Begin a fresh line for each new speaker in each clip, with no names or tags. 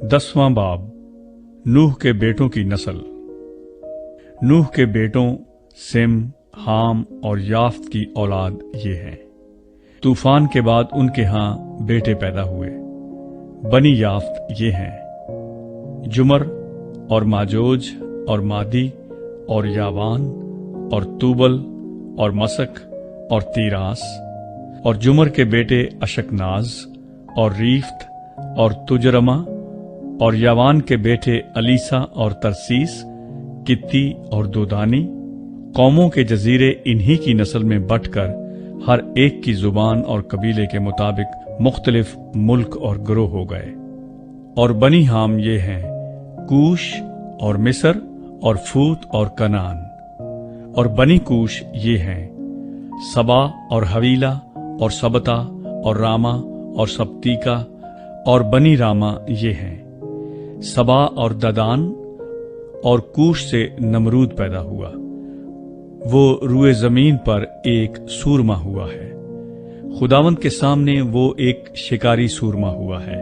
10वां बाब नूह के बेटों की नस्ल। नूह के बेटों सिम, हाम और याफ्त की औलाद ये हैं। तूफान के बाद उनके यहाँ बेटे पैदा हुए। बनी याफ्त ये हैं, जुमर और माजोज और मादी और यावान और तूबल और मसक और तीरास। और जुमर के बेटे अशकनाज और रीफ्त और तुजरमा। और यावान के बेटे अलीसा और तरसीस, कित्ती और दोदानी। कौमों के जजीरे इन्हीं की नस्ल में बंटकर हर एक की जुबान और कबीले के मुताबिक मुख्तलिफ मुल्क और गिरोह हो गए। और बनी हाम ये हैं, कूश और मिस्र और फूत और कनान। और बनी कूश ये हैं, सबा और हवीला और सबता और रामा और सब्तीका। और बनी रामा ये हैं, सबा और ददान। और कूश से नमरूद पैदा हुआ, वो रुए जमीन पर एक सूरमा हुआ है। खुदावंद के सामने वो एक शिकारी सूरमा हुआ है।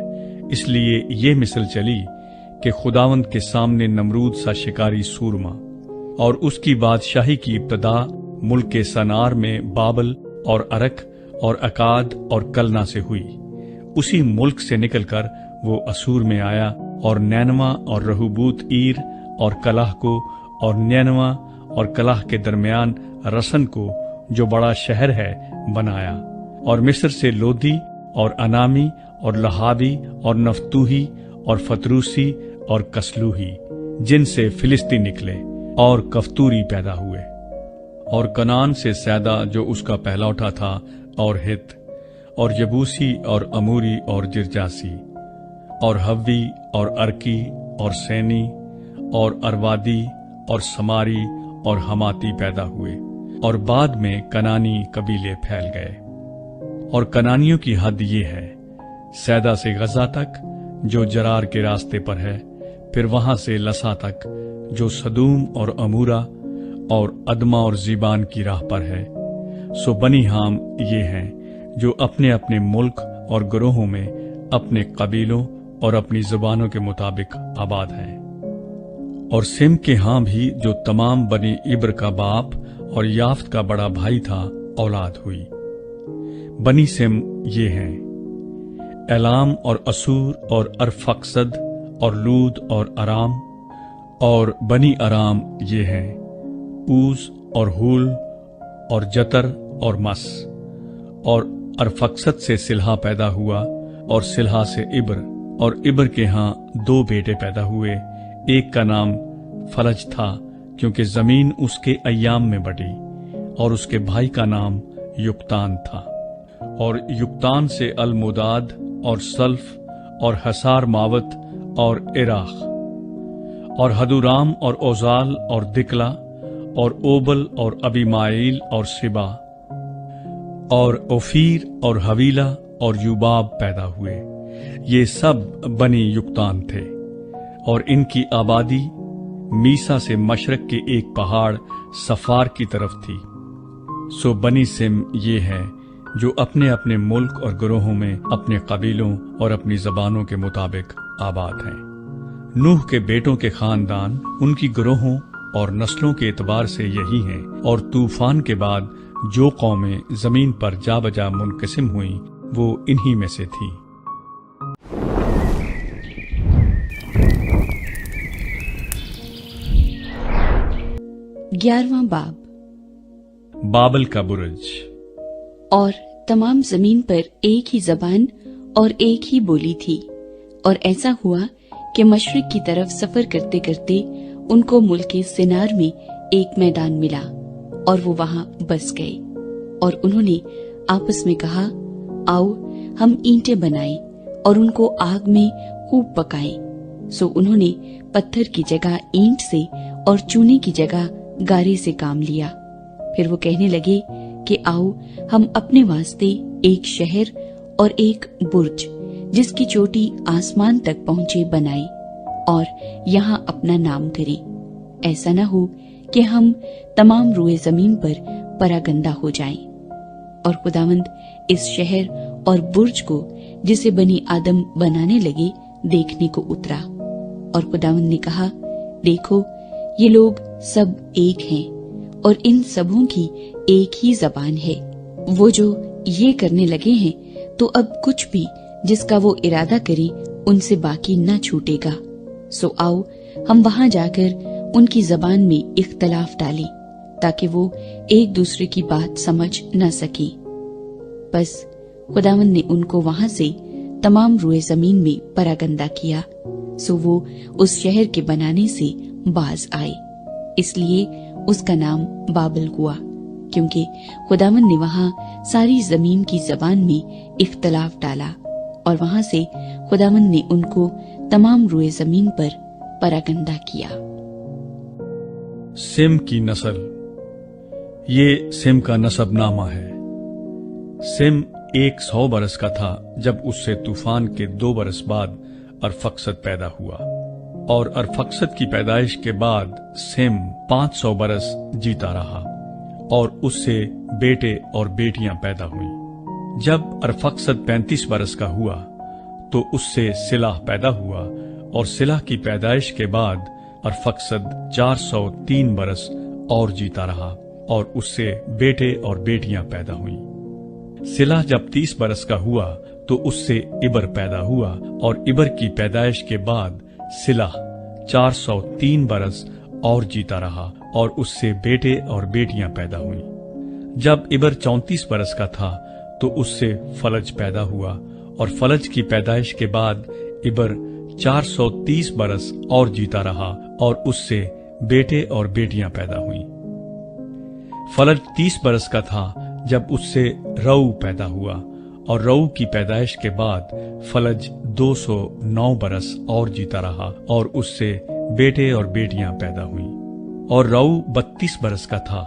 इसलिए ये मिसल चली कि खुदावंद के सामने नमरूद सा शिकारी सूरमा। और उसकी बादशाही की इब्तदा मुल्क के सनार में बाबल और अरक और अकाद और कलना से हुई। उसी मुल्क से निकलकर वो असूर में आया और नैनवा और रहूबूत ईर और कलाह को और नैनवा और कलाह के दरमियान रसन को, जो बड़ा शहर है, बनाया। और मिस्र से लोदी और अनामी और लहाबी और नफ्तूही और फतरूसी और कसलूही, जिनसे फिलिस्ती निकले, और कफ्तूरी पैदा हुए। और कनान से सैदा, जो उसका पहलौठा था, और हित और यबूसी और अमूरी और जिरजासी। और हव्वी और अर्की और सैनी और अरवादी और समारी और हमाती पैदा हुए। और बाद में कनानी कबीले फैल गए। और कनानियों की हद ये है, सैदा से गजा तक, जो जरार के रास्ते पर है, फिर वहां से लसा तक, जो सदूम और अमूरा और अदमा और जीबान की राह पर है। सो बनी हाम ये हैं, जो अपने अपने मुल्क और गिरोहों में अपने कबीलों और अपनी जुबानों के मुताबिक आबाद हैं। और सिम के हां भी, जो तमाम बनी इब्र का बाप और याफ्त का बड़ा भाई था, औलाद हुई। बनी सिम ये हैं, एलाम और असूर और अरफक्सद और लूद और अराम। और बनी अराम ये हैं, ऊज और हुल और जतर और मस। और अरफक्सद से सिल्हा पैदा हुआ, और सिल्हा से इब्र। और इब्र के यहाँ 2 बेटे पैदा हुए। एक का नाम फलज था, क्योंकि जमीन उसके अय्याम में बटी। और उसके भाई का नाम युक्तान था। और युक्तान से अलमुदाद और सल्फ और हसार मावत और इराख। और हदुराम और ओजाल और दिकला और ओबल और अबीमाइल और सिबा। और ओफीर और हवीला और युबाब पैदा हुए। ये सब बनी युक्तान थे। और इनकी आबादी मीसा से मशरक के एक पहाड़ सफार की तरफ थी। सो बनी सिम ये हैं, जो अपने अपने मुल्क और गिरोहों में अपने कबीलों और अपनी जबानों के मुताबिक आबाद हैं। नूह के बेटों के खानदान उनकी गिरोहों और नस्लों के एतबार से यही हैं। और तूफान के बाद जो कौमें जमीन पर जा बजा मुनकसिम हुई, वो इन्हीं में से थी।
ग्यारहवां बाब
बाबल का बुर्ज।
और तमाम जमीन पर एक ही जबान और एक ही बोली थी। और ऐसा हुआ कि मशरिक की तरफ सफर करते करते उनको मुल्क सिनार में एक मैदान मिला, और वो वहां बस गए। और उन्होंने आपस में कहा, आओ हम ईंटें बनाएं और उनको आग में खूब पकाएं। सो उन्होंने पत्थर की जगह ईंट से और चूने की जगह गारे से काम लिया। फिर वो कहने लगे कि आओ हम अपने वास्ते एक शहर और एक बुर्ज, जिसकी चोटी आसमान तक पहुंचे, बनाए, और यहाँ अपना नाम करें। ऐसा न हो कि हम तमाम रुए जमीन पर परागंदा हो जाएं। और खुदावंद इस शहर और बुर्ज को, जिसे बनी आदम बनाने लगे, देखने को उतरा। और खुदावंद ने कहा, देखो ये लोग सब एक हैं और इन सबों की एक ही जबान है। वो जो ये करने लगे हैं तो अब कुछ भी जिसका वो इरादा करे उनसे बाकी न छूटेगा। सो आओ हम वहां जाकर उनकी जबान में इख्तलाफ डालें ताकि वो एक दूसरे की बात समझ न सके। बस खुदावंद ने उनको वहां से तमाम रुए जमीन में परागंदा किया। सो वो उस शहर के बनाने से बाज आए, इसलिए उसका नाम बाबल हुआ, क्योंकि खुदावंद ने वहां सारी जमीन की जबान में इख्तलाफ डाला और वहां से खुदावंद ने उनको तमाम रुए जमीन पर परागंदा किया।
सिम की नस्ल। ये सिम का नसबनामा है। सिम 100 बरस का था जब उससे तूफान के 2 बरस बाद अरफक्षद पैदा हुआ, और अरफक्षद की पैदाइश के बाद सिम 500 बरस जीता रहा और उससे बेटे और बेटियां पैदा हुईं। जब अरफक्षद 35 बरस का हुआ तो उससे सिलाह पैदा हुआ, और सिलाह की पैदाइश के बाद अरफक्षद 403 बरस और जीता रहा और उससे बेटे और बेटियां पैदा हुईं। सिलाह जब 30 बरस का हुआ तो उससे इबर पैदा हुआ, और इबर की पैदाइश के बाद सिलाह 403 बरस और जीता रहा और उससे बेटे और बेटियां पैदा हुईं। जब इबर 34 बरस का था तो उससे फलज पैदा हुआ, और फलज की पैदाइश के बाद इबर 430 बरस और जीता रहा और उससे बेटे और बेटियां पैदा हुईं। फलज 30 बरस का था जब उससे रऊ पैदा हुआ, और रऊ की पैदाइश के बाद फलज 209 बरस और जीता रहा और उससे बेटे और बेटियां पैदा हुईं। और रऊ 32 बरस का था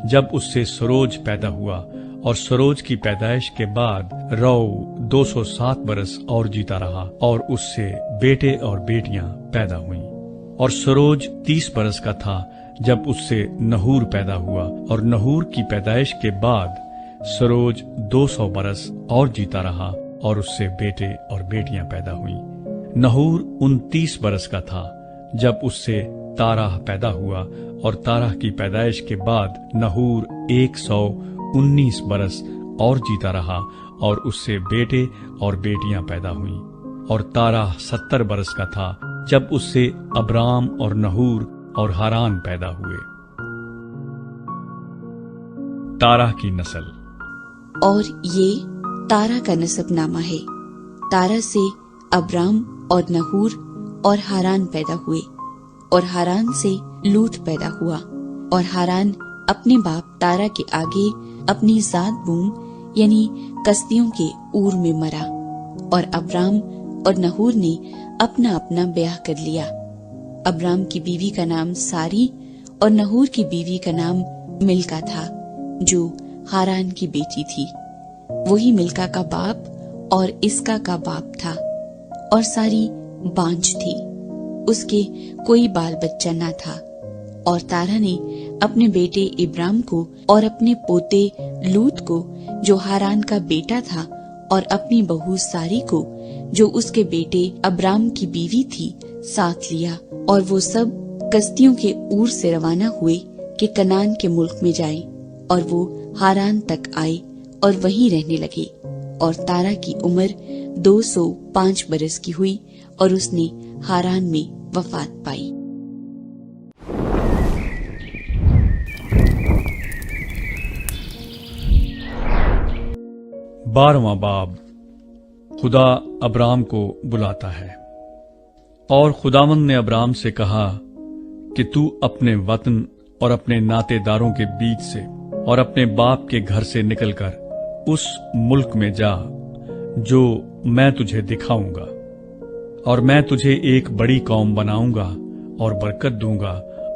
जब उससे सरोज पैदा हुआ, और सरोज की पैदाइश के बाद रऊ 207 बरस और जीता रहा और उससे बेटे और बेटियां पैदा हुईं। और सरोज 30 बरस का था जब उससे नहूर पैदा हुआ, और नहूर की पैदाइश के बाद सरोज 200 बरस और जीता रहा और उससे बेटे और बेटियां पैदा हुईं। नहूर 29 बरस का था जब उससे ताराह पैदा हुआ, और ताराह की पैदाइश के बाद नहूर 119 बरस और जीता रहा और उससे बेटे और बेटियां पैदा हुईं। और ताराह 70 बरस का था जब उससे अब्राम और नहूर और हारान पैदा हुए। ताराह की नस्ल।
और ये तारा का नसबनामा है। तारा से अब्राम और नहूर और हारान पैदा हुए, और हारान से लूत पैदा हुआ, और हारान अपने बाप तारा के आगे अपनी जात बूम यानी कसदियों के ऊर में मरा, और अब्राम और नहूर ने अपना अपना ब्याह कर लिया। अब्राम की बीवी का नाम सारी और नहूर की बीवी का नाम मिल्का था, जो हारान की बेटी थी। वही मिल्का का बाप और इसका का बाप था, और सारी बांझ थी, उसके कोई बाल बच्चा न था। और तारा ने अपने बेटे इब्राम को और अपने पोते लूत को, जो हारान का बेटा था, और अपनी बहू सारी को, जो उसके बेटे अब्राम की बीवी थी, साथ लिया, और वो सब कसदियों के ऊर से रवाना हुए कि कनान के मुल्क में जाएं, और वो हारान तक आए और वहीं रहने लगे। और तारा की उम्र 205 बरस की हुई और उसने हारान में वफात पाई।
बारहवां बाब। खुदा अब्राम को बुलाता है। और खुदावंद ने अब्राम से कहा कि तू अपने वतन और अपने नातेदारों के बीच से और अपने बाप के घर से निकलकर उस मुल्क में जा जो मैं तुझे दिखाऊंगा, और मैं तुझे एक बड़ी कौम बनाऊंगा और बरकत दूंगा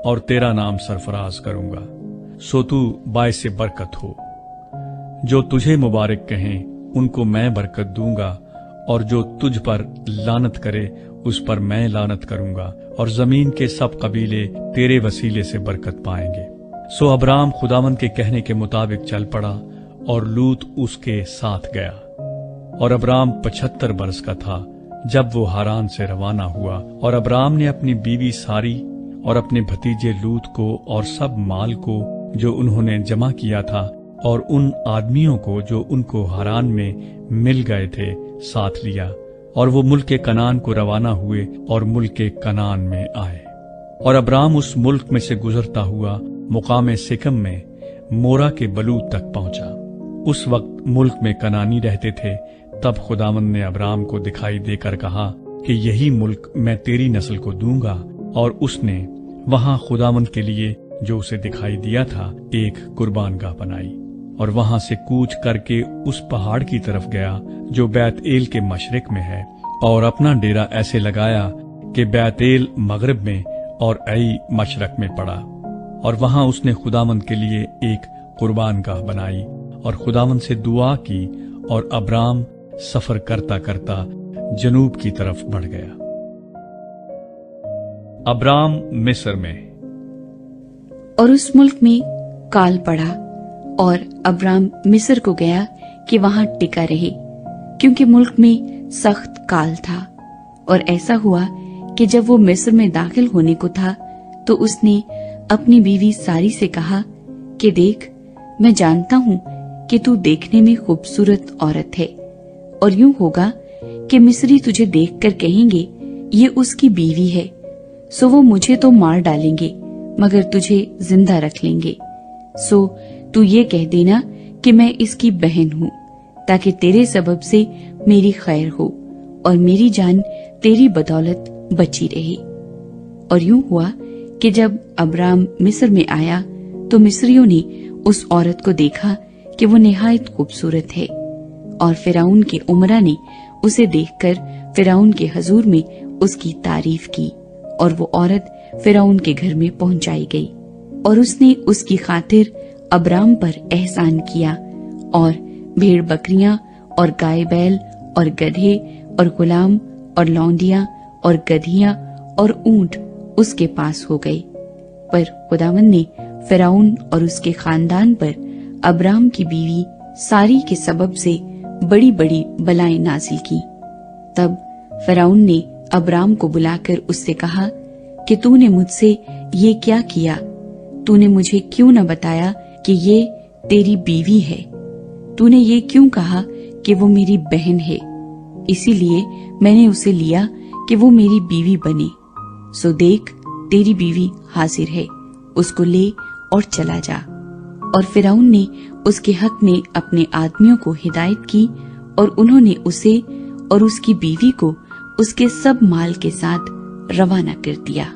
और तेरा नाम सरफराज करूंगा, सो तू बायसे बरकत हो। जो तुझे मुबारक कहें उनको मैं बरकत दूंगा, और जो तुझ पर लानत करे उस पर मैं लानत करूंगा, और जमीन के सब कबीले तेरे वसीले से बरकत पाएंगे। सो अब्राम खुदावंद के कहने के मुताबिक चल पड़ा और लूत उसके साथ गया। और अब्राम 75 बरस का था जब वो हारान से रवाना हुआ और अब्राम ने अपनी बीवी सारी और अपने भतीजे लूत को और सब माल को जो उन्होंने जमा किया था और उन आदमियों को जो उनको हारान में मिल गए थे साथ लिया, और वो मुल्क कनान को रवाना हुए और मुल्क कनान में आए। और अब्राम उस मुल्क में से गुजरता हुआ मुकाम सिकम में मोरा के बलूत तक पहुंचा। उस वक्त मुल्क में कनानी रहते थे। तब खुदावंद ने अब्राम को दिखाई देकर कहा कि यही मुल्क मैं तेरी नस्ल को दूंगा। और उसने वहां खुदावंद के लिए जो उसे दिखाई दिया था एक कुर्बानगाह बनाई, और वहां से कूच करके उस पहाड़ की तरफ गया जो बैत-एल के मशरिक में है, और अपना डेरा ऐसे लगाया कि बैत-एल मगरिब में और ऐ मशरक में पड़ा। और वहां उसने खुदावंद के लिए एक कुर्बानगाह बनाई और खुदावंद से दुआ की, और अब्राम सफर करता करता जनूब की तरफ बढ़ गया। अब्राम मिस्र में।
और उस मुल्क में काल पड़ा, और अब्राम मिस्र को गया कि वहां टिका रहे, क्योंकि मुल्क में सख्त काल था। और ऐसा हुआ कि जब वो मिस्र में दाखिल होने को था, तो उसने अपनी बीवी सारी से कहा कि देख, मैं जानता हूँ कि तू देखने में खूबसूरत औरत है, और यूं होगा कि मिस्री तुझे देखकर कहेंगे ये उसकी बीवी है, सो वो मुझे तो मार डालेंगे मगर तुझे जिंदा रख लेंगे। सो तू ये कह देना कि मैं इसकी बहन हूँ, ताकि तेरे सबब से मेरी खैर हो और मेरी जान तेरी बदौलत बची रहे। और यूं हुआ कि जब अब्राम मिस्र में आया, तो मिस्रियों ने उस औरत को देखा कि वो निहायत खूबसूरत है, और फिरौन के उमरा ने उसे देखकर फिरौन के हजूर में उसकी तारीफ की, और वो औरत फिरौन के घर में पहुंचाई गई। और उसने उसकी खातिर अब्राम पर एहसान किया, और भेड़ बकरियां और गाय बैल और गधे और गुलाम और लौंडियां और गधियां और ऊंट उसके पास हो गए। पर खुदावंद ने फिरौन और उसके खानदान पर अब्राम की बीवी सारी के सबब से बड़ी बड़ी बलाएं नाजिल की। तब फिरौन ने अब्राम को बुलाकर उससे कहा कि तूने मुझसे ये क्या किया? तूने मुझे क्यों न बताया कि ये तेरी बीवी है? तूने ये क्यों कहा कि वो मेरी बहन है? इसीलिए मैंने उसे लिया कि वो मेरी बीवी बने। सो देख, तेरी बीवी हाजिर है, उसको ले और चला जा। और फिरौन ने उसके हक में अपने आदमियों को हिदायत की, और उन्होंने उसे और उसकी बीवी को उसके सब माल के साथ रवाना कर दिया।